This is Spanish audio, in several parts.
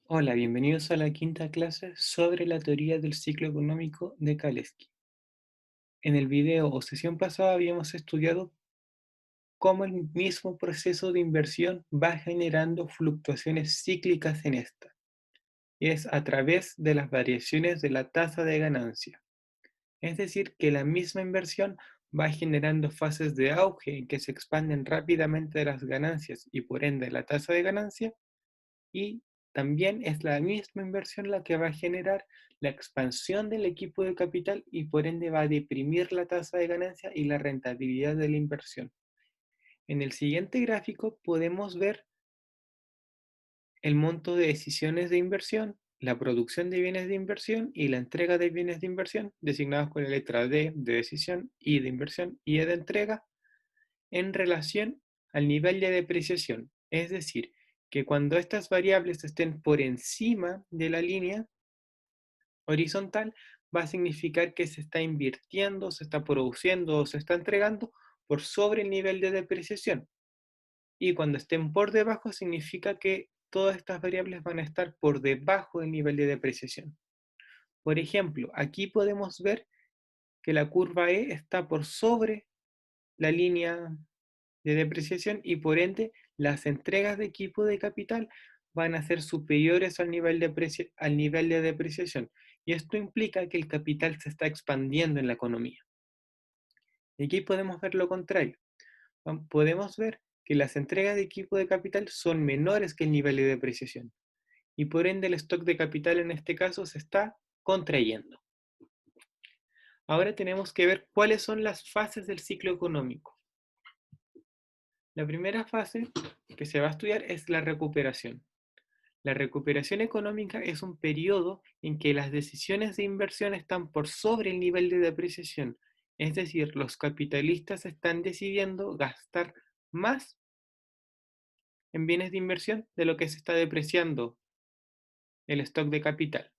Hola, bienvenidos a la quinta clase sobre la teoría del ciclo económico de Kalecki. En el video o sesión pasada habíamos estudiado cómo el mismo proceso de inversión va generando fluctuaciones cíclicas en esta. Es a través de las variaciones de la tasa de ganancia. Es decir, que la misma inversión va generando fases de auge en que se expanden rápidamente las ganancias y por ende la tasa de ganancia, y también es la misma inversión la que va a generar la expansión del equipo de capital y por ende va a deprimir la tasa de ganancia y la rentabilidad de la inversión. En el siguiente gráfico podemos ver el monto de decisiones de inversión, la producción de bienes de inversión y la entrega de bienes de inversión, designados con la letra D de decisión, I de inversión y E de entrega, en relación al nivel de depreciación. Es decir, que cuando estas variables estén por encima de la línea horizontal, va a significar que se está invirtiendo, se está produciendo o se está entregando por sobre el nivel de depreciación. Y cuando estén por debajo, significa que todas estas variables van a estar por debajo del nivel de depreciación. Por ejemplo, aquí podemos ver que la curva E está por sobre la línea de depreciación y por ende las entregas de equipo de capital van a ser superiores al nivel de depreciación. Y esto implica que el capital se está expandiendo en la economía. Y aquí podemos ver lo contrario. Podemos ver que las entregas de equipo de capital son menores que el nivel de depreciación. Y por ende el stock de capital en este caso se está contrayendo. Ahora tenemos que ver cuáles son las fases del ciclo económico. La primera fase que se va a estudiar es la recuperación. La recuperación económica es un periodo en que las decisiones de inversión están por sobre el nivel de depreciación, es decir, los capitalistas están decidiendo gastar más en bienes de inversión de lo que se está depreciando el stock de capital.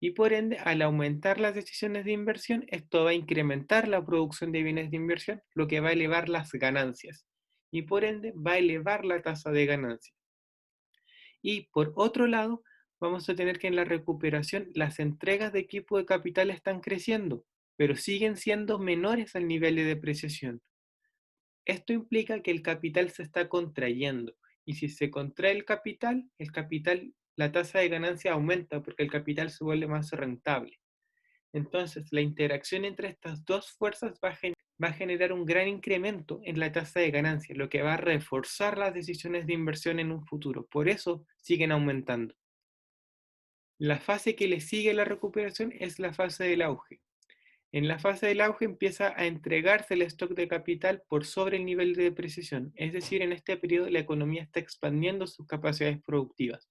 Y por ende, al aumentar las decisiones de inversión, esto va a incrementar la producción de bienes de inversión, lo que va a elevar las ganancias. Y por ende, va a elevar la tasa de ganancia. Y por otro lado, vamos a tener que en la recuperación las entregas de equipo de capital están creciendo, pero siguen siendo menores al nivel de depreciación. Esto implica que el capital se está contrayendo. Y si se contrae la tasa de ganancia aumenta porque el capital se vuelve más rentable. Entonces, la interacción entre estas dos fuerzas va a generar un gran incremento en la tasa de ganancia, lo que va a reforzar las decisiones de inversión en un futuro. Por eso siguen aumentando. La fase que le sigue a la recuperación es la fase del auge. En la fase del auge empieza a entregarse el stock de capital por sobre el nivel de depreciación, es decir, en este periodo la economía está expandiendo sus capacidades productivas.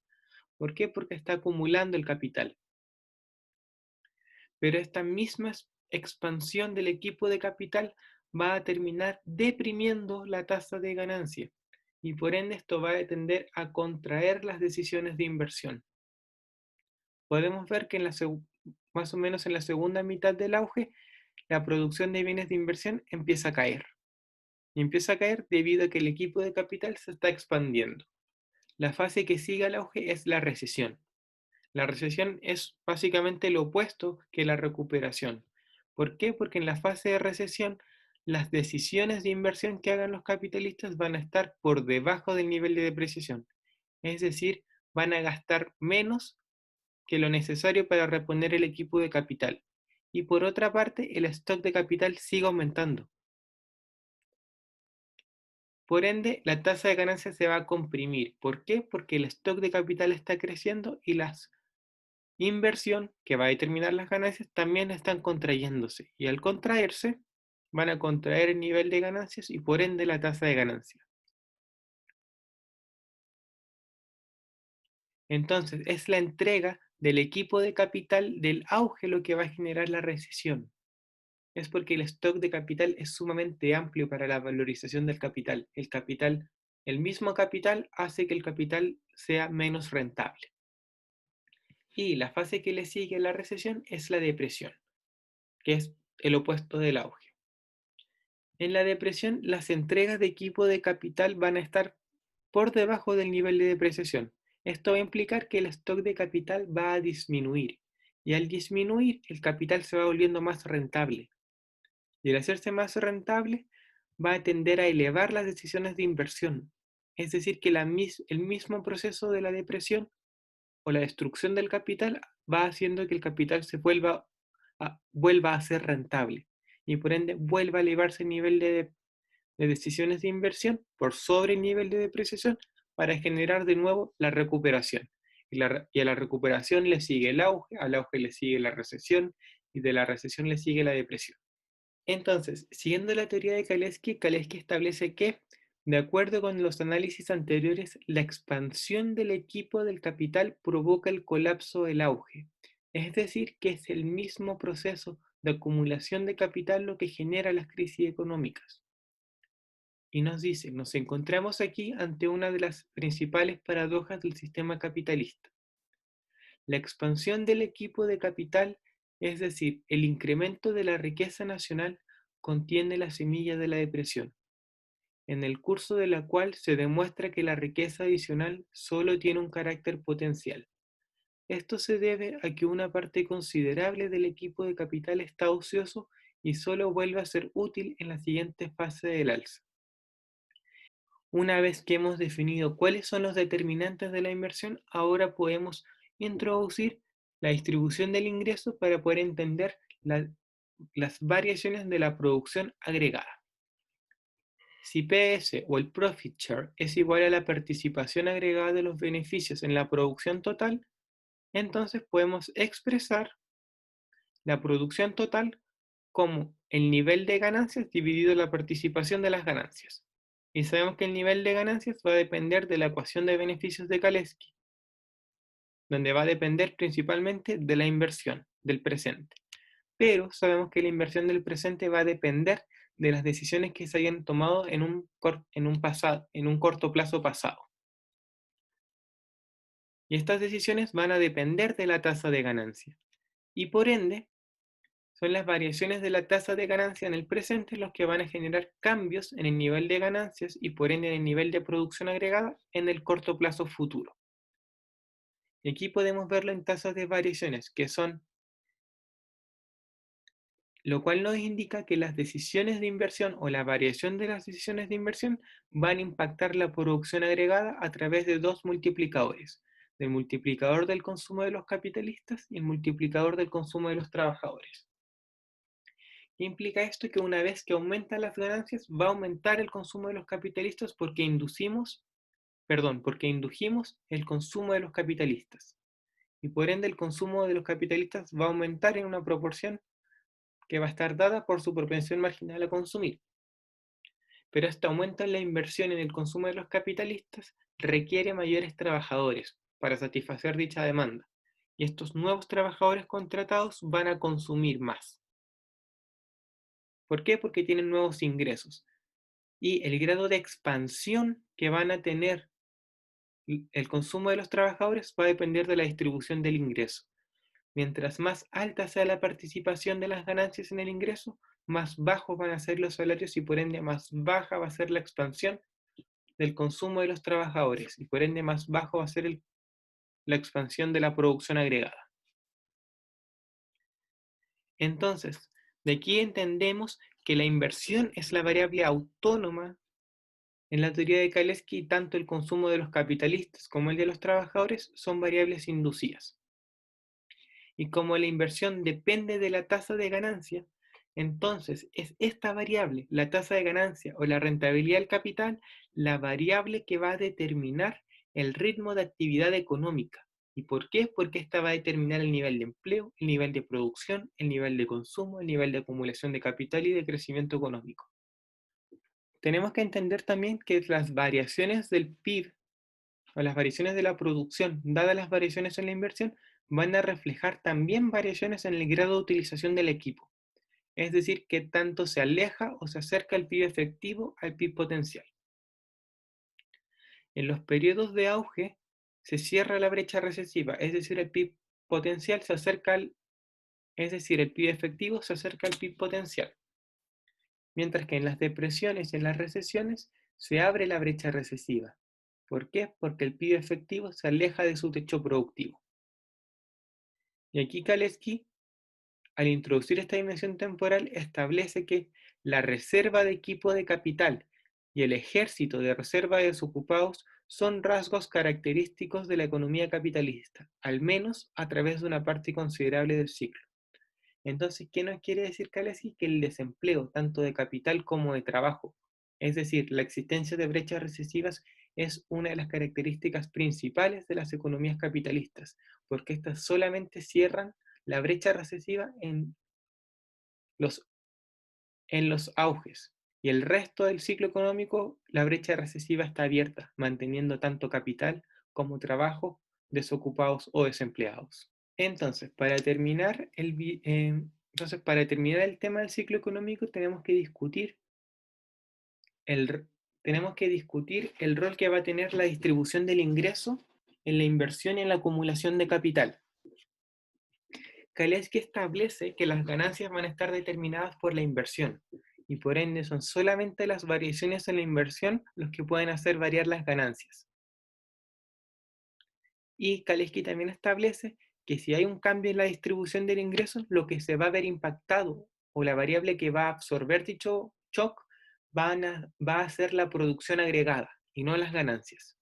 ¿Por qué? Porque está acumulando el capital. Pero esta misma expansión del equipo de capital va a terminar deprimiendo la tasa de ganancia y por ende esto va a tender a contraer las decisiones de inversión. Podemos ver que más o menos en la segunda mitad del auge, la producción de bienes de inversión empieza a caer. Y empieza a caer debido a que el equipo de capital se está expandiendo. La fase que sigue al auge es la recesión. La recesión es básicamente lo opuesto que la recuperación. ¿Por qué? Porque en la fase de recesión, las decisiones de inversión que hagan los capitalistas van a estar por debajo del nivel de depreciación. Es decir, van a gastar menos que lo necesario para reponer el equipo de capital. Y por otra parte, el stock de capital sigue aumentando. Por ende, la tasa de ganancia se va a comprimir. ¿Por qué? Porque el stock de capital está creciendo y la inversión que va a determinar las ganancias también están contrayéndose. Y al contraerse, van a contraer el nivel de ganancias y por ende la tasa de ganancia. Entonces, es la entrega del equipo de capital del auge lo que va a generar la recesión. Es porque el stock de capital es sumamente amplio para la valorización del capital. El mismo capital hace que el capital sea menos rentable. Y la fase que le sigue a la recesión es la depresión, que es el opuesto del auge. En la depresión, las entregas de equipo de capital van a estar por debajo del nivel de depreciación. Esto va a implicar que el stock de capital va a disminuir, y al disminuir el capital se va volviendo más rentable, y al hacerse más rentable va a tender a elevar las decisiones de inversión. Es decir, que el mismo proceso de la depresión o la destrucción del capital va haciendo que el capital vuelva a ser rentable y por ende vuelva a elevarse el nivel de decisiones de inversión por sobre el nivel de depreciación para generar de nuevo la recuperación. Y a la recuperación le sigue el auge, al auge le sigue la recesión y de la recesión le sigue la depresión. Entonces, siguiendo la teoría de Kalecki, Kalecki establece que, de acuerdo con los análisis anteriores, la expansión del equipo del capital provoca el colapso del auge. Es decir, que es el mismo proceso de acumulación de capital lo que genera las crisis económicas. Y nos dice, nos encontramos aquí ante una de las principales paradojas del sistema capitalista. La expansión del equipo de capital, es decir, el incremento de la riqueza nacional, contiene la semilla de la depresión, en el curso de la cual se demuestra que la riqueza adicional solo tiene un carácter potencial. Esto se debe a que una parte considerable del equipo de capital está ocioso y solo vuelve a ser útil en la siguiente fase del alza. Una vez que hemos definido cuáles son los determinantes de la inversión, ahora podemos introducir la distribución del ingreso para poder entender las variaciones de la producción agregada. Si PS o el profit share es igual a la participación agregada de los beneficios en la producción total, entonces podemos expresar la producción total como el nivel de ganancias dividido la participación de las ganancias. Y sabemos que el nivel de ganancias va a depender de la ecuación de beneficios de Kalecki, donde va a depender principalmente de la inversión del presente. Pero sabemos que la inversión del presente va a depender de las decisiones que se hayan tomado en un corto plazo pasado. Y estas decisiones van a depender de la tasa de ganancia. Y por ende, son las variaciones de la tasa de ganancia en el presente los que van a generar cambios en el nivel de ganancias y por ende en el nivel de producción agregada en el corto plazo futuro. Y aquí podemos verlo en tasas de variaciones, que son, lo cual nos indica que las decisiones de inversión o la variación de las decisiones de inversión van a impactar la producción agregada a través de dos multiplicadores, el multiplicador del consumo de los capitalistas y el multiplicador del consumo de los trabajadores. ¿Qué implica esto? Que una vez que aumentan las ganancias, va a aumentar el consumo de los capitalistas porque indujimos el consumo de los capitalistas. Y por ende el consumo de los capitalistas va a aumentar en una proporción que va a estar dada por su propensión marginal a consumir. Pero este aumento en la inversión en el consumo de los capitalistas requiere mayores trabajadores para satisfacer dicha demanda. Y estos nuevos trabajadores contratados van a consumir más. ¿Por qué? Porque tienen nuevos ingresos. Y el grado de expansión que van a tener el consumo de los trabajadores va a depender de la distribución del ingreso. Mientras más alta sea la participación de las ganancias en el ingreso, más bajos van a ser los salarios y por ende más baja va a ser la expansión del consumo de los trabajadores y por ende más bajo va a ser la expansión de la producción agregada. Entonces, de aquí entendemos que la inversión es la variable autónoma en la teoría de Kalecki. Tanto el consumo de los capitalistas como el de los trabajadores son variables inducidas. Y como la inversión depende de la tasa de ganancia, entonces es esta variable, la tasa de ganancia o la rentabilidad del capital, la variable que va a determinar el ritmo de actividad económica. ¿Y por qué? Porque esta va a determinar el nivel de empleo, el nivel de producción, el nivel de consumo, el nivel de acumulación de capital y de crecimiento económico. Tenemos que entender también que las variaciones del PIB o las variaciones de la producción, dadas las variaciones en la inversión, van a reflejar también variaciones en el grado de utilización del equipo. Es decir, que tanto se aleja o se acerca el PIB efectivo al PIB potencial. En los periodos de auge se cierra la brecha recesiva, es decir, el PIB potencial se acerca es decir, el PIB efectivo se acerca al PIB potencial. Mientras que en las depresiones y en las recesiones se abre la brecha recesiva. ¿Por qué? Porque el PIB efectivo se aleja de su techo productivo. Y aquí Kalecki, al introducir esta dimensión temporal, establece que la reserva de equipo de capital y el ejército de reserva de desocupados son rasgos característicos de la economía capitalista, al menos a través de una parte considerable del ciclo. Entonces, ¿qué nos quiere decir Kalecki? Que el desempleo, tanto de capital como de trabajo, es decir, la existencia de brechas recesivas, es una de las características principales de las economías capitalistas, porque estas solamente cierran la brecha recesiva los, en los auges. Y el resto del ciclo económico, la brecha recesiva está abierta, manteniendo tanto capital como trabajo desocupados o desempleados. Entonces, para terminar el tema del ciclo económico, el, tenemos que discutir el rol que va a tener la distribución del ingreso en la inversión y en la acumulación de capital. Kalecki establece que las ganancias van a estar determinadas por la inversión y por ende son solamente las variaciones en la inversión los que pueden hacer variar las ganancias. Y Kalecki también establece que si hay un cambio en la distribución del ingreso, lo que se va a ver impactado o la variable que va a absorber dicho shock va a ser la producción agregada y no las ganancias.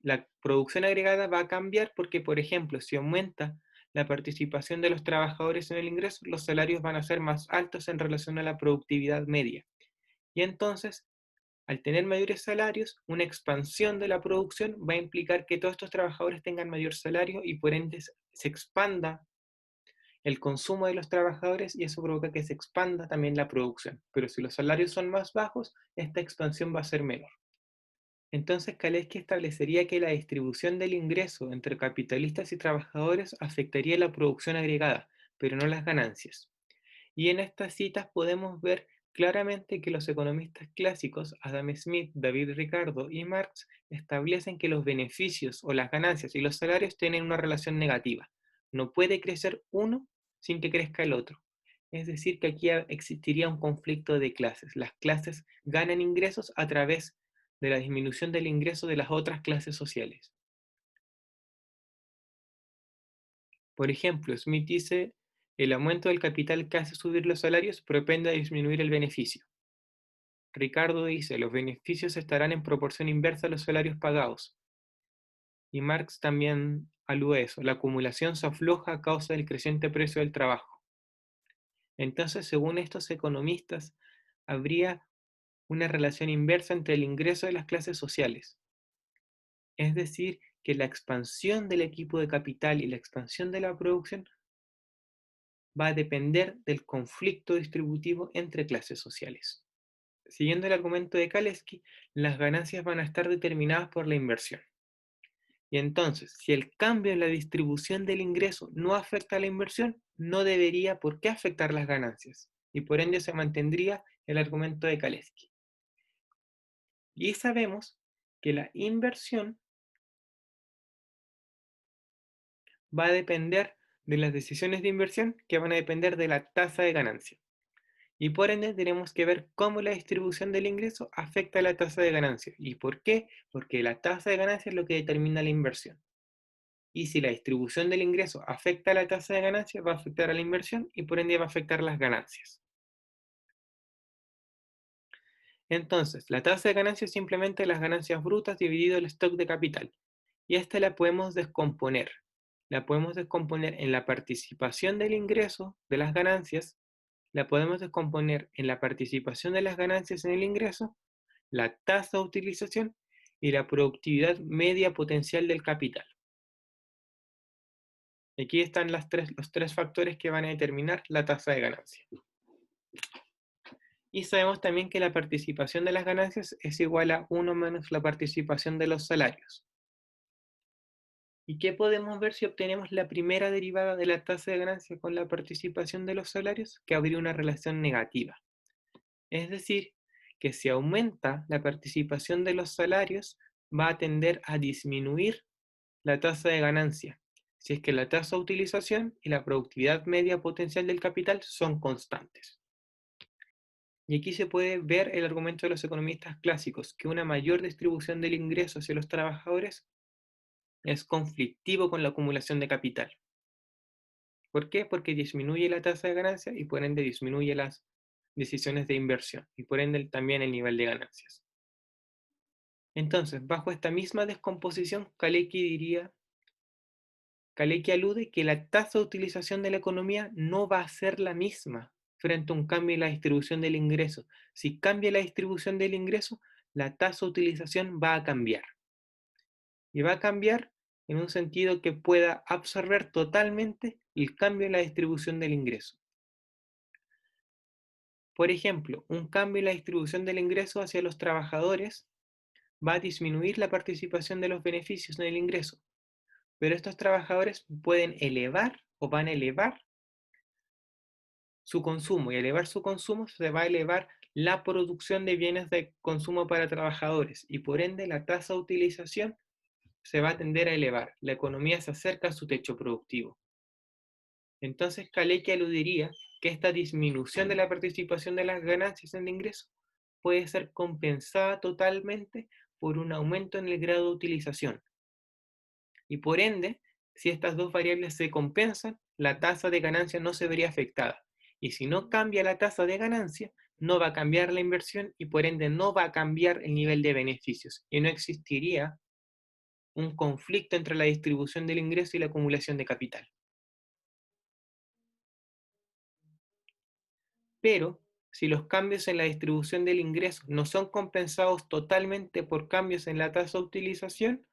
La producción agregada va a cambiar porque, por ejemplo, si aumenta la participación de los trabajadores en el ingreso, los salarios van a ser más altos en relación a la productividad media. Y entonces, al tener mayores salarios, una expansión de la producción va a implicar que todos estos trabajadores tengan mayor salario y por ende se expanda el consumo de los trabajadores y eso provoca que se expanda también la producción. Pero si los salarios son más bajos, esta expansión va a ser menor. Entonces Kalecki establecería que la distribución del ingreso entre capitalistas y trabajadores afectaría la producción agregada, pero no las ganancias. Y en estas citas podemos ver claramente que los economistas clásicos, Adam Smith, David Ricardo y Marx, establecen que los beneficios o las ganancias y los salarios tienen una relación negativa. No puede crecer uno sin que crezca el otro. Es decir, que aquí existiría un conflicto de clases. Las clases ganan ingresos a través de la disminución del ingreso de las otras clases sociales. Por ejemplo, Smith dice, el aumento del capital que hace subir los salarios propende a disminuir el beneficio. Ricardo dice, los beneficios estarán en proporción inversa a los salarios pagados. Y Marx también alude a eso, la acumulación se afloja a causa del creciente precio del trabajo. Entonces, según estos economistas, habría una relación inversa entre el ingreso de las clases sociales. Es decir, que la expansión del equipo de capital y la expansión de la producción va a depender del conflicto distributivo entre clases sociales. Siguiendo el argumento de Kalecki, las ganancias van a estar determinadas por la inversión. Y entonces, si el cambio en la distribución del ingreso no afecta a la inversión, no debería por qué afectar las ganancias. Y por ende se mantendría el argumento de Kalecki. Y sabemos que la inversión va a depender de las decisiones de inversión que van a depender de la tasa de ganancia. Y por ende tenemos que ver cómo la distribución del ingreso afecta a la tasa de ganancia. ¿Y por qué? Porque la tasa de ganancia es lo que determina la inversión. Y si la distribución del ingreso afecta a la tasa de ganancia, va a afectar a la inversión y por ende va a afectar las ganancias. Entonces, la tasa de ganancia es simplemente las ganancias brutas dividido el stock de capital. Y esta la podemos descomponer. La podemos descomponer en la participación del ingreso de las ganancias, la podemos descomponer en la participación de las ganancias en el ingreso, la tasa de utilización y la productividad media potencial del capital. Aquí están los tres factores que van a determinar la tasa de ganancia. Y sabemos también que la participación de las ganancias es igual a 1 menos la participación de los salarios. ¿Y qué podemos ver si obtenemos la primera derivada de la tasa de ganancia con la participación de los salarios? Que habría una relación negativa. Es decir, que si aumenta la participación de los salarios, va a tender a disminuir la tasa de ganancia, si es que la tasa de utilización y la productividad media potencial del capital son constantes. Y aquí se puede ver el argumento de los economistas clásicos, que una mayor distribución del ingreso hacia los trabajadores es conflictivo con la acumulación de capital. ¿Por qué? Porque disminuye la tasa de ganancia y por ende disminuye las decisiones de inversión y por ende también el nivel de ganancias. Entonces, bajo esta misma descomposición, Kalecki alude que la tasa de utilización de la economía no va a ser la misma frente a un cambio en la distribución del ingreso. Si cambia la distribución del ingreso, la tasa de utilización va a cambiar. Y va a cambiar en un sentido que pueda absorber totalmente el cambio en la distribución del ingreso. Por ejemplo, un cambio en la distribución del ingreso hacia los trabajadores va a disminuir la participación de los beneficios en el ingreso, pero estos trabajadores pueden elevar o van a elevar su consumo, y al elevar su consumo se va a elevar la producción de bienes de consumo para trabajadores y por ende la tasa de utilización se va a tender a elevar. La economía se acerca a su techo productivo. Entonces Kalecki aludiría que esta disminución de la participación de las ganancias en el ingreso puede ser compensada totalmente por un aumento en el grado de utilización. Y por ende, si estas dos variables se compensan, la tasa de ganancia no se vería afectada. Y si no cambia la tasa de ganancia, no va a cambiar la inversión y por ende no va a cambiar el nivel de beneficios. Y no existiría un conflicto entre la distribución del ingreso y la acumulación de capital. Pero si los cambios en la distribución del ingreso no son compensados totalmente por cambios en la tasa de utilización,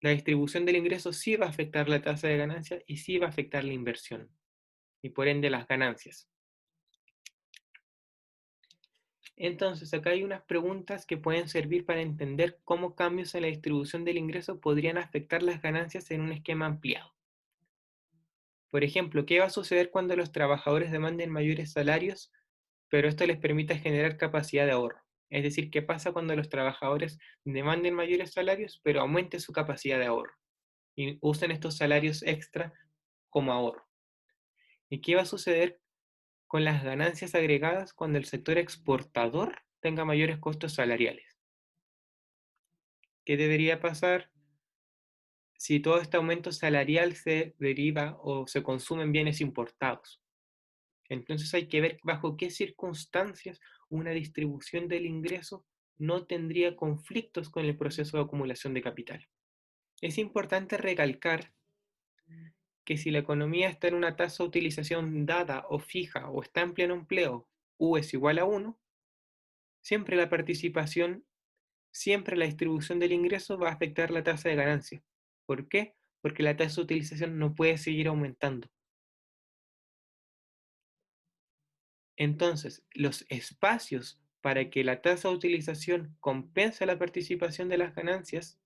la distribución del ingreso sí va a afectar la tasa de ganancia y sí va a afectar la inversión y por ende las ganancias. Entonces, acá hay unas preguntas que pueden servir para entender cómo cambios en la distribución del ingreso podrían afectar las ganancias en un esquema ampliado. Por ejemplo, ¿qué va a suceder cuando los trabajadores demanden mayores salarios, pero esto les permita generar capacidad de ahorro? Es decir, ¿qué pasa cuando los trabajadores demanden mayores salarios, pero aumente su capacidad de ahorro y usen estos salarios extra como ahorro? ¿Y qué va a suceder con las ganancias agregadas cuando el sector exportador tenga mayores costos salariales? ¿Qué debería pasar si todo este aumento salarial se deriva o se consume en bienes importados? Entonces hay que ver bajo qué circunstancias una distribución del ingreso no tendría conflictos con el proceso de acumulación de capital. Es importante recalcar que si la economía está en una tasa de utilización dada o fija o está en pleno empleo, U es igual a 1, siempre la participación, siempre la distribución del ingreso va a afectar la tasa de ganancia. ¿Por qué? Porque la tasa de utilización no puede seguir aumentando. Entonces, los espacios para que la tasa de utilización compense la participación de las ganancias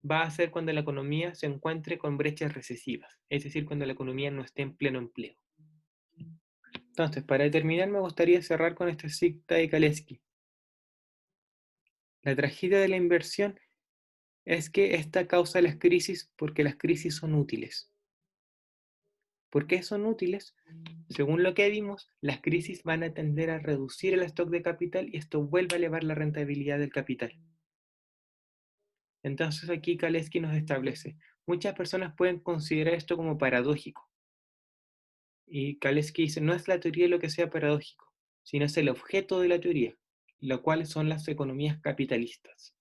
va a ser cuando la economía se encuentre con brechas recesivas, es decir, cuando la economía no esté en pleno empleo. Entonces, para terminar, me gustaría cerrar con esta cita de Kalecki. La tragedia de la inversión es que esta causa las crisis porque las crisis son útiles. ¿Por qué son útiles? Según lo que vimos, las crisis van a tender a reducir el stock de capital y esto vuelve a elevar la rentabilidad del capital. Entonces aquí Kalecki nos establece, muchas personas pueden considerar esto como paradójico. Y Kalecki dice, no es la teoría lo que sea paradójico, sino es el objeto de la teoría, lo cual son las economías capitalistas.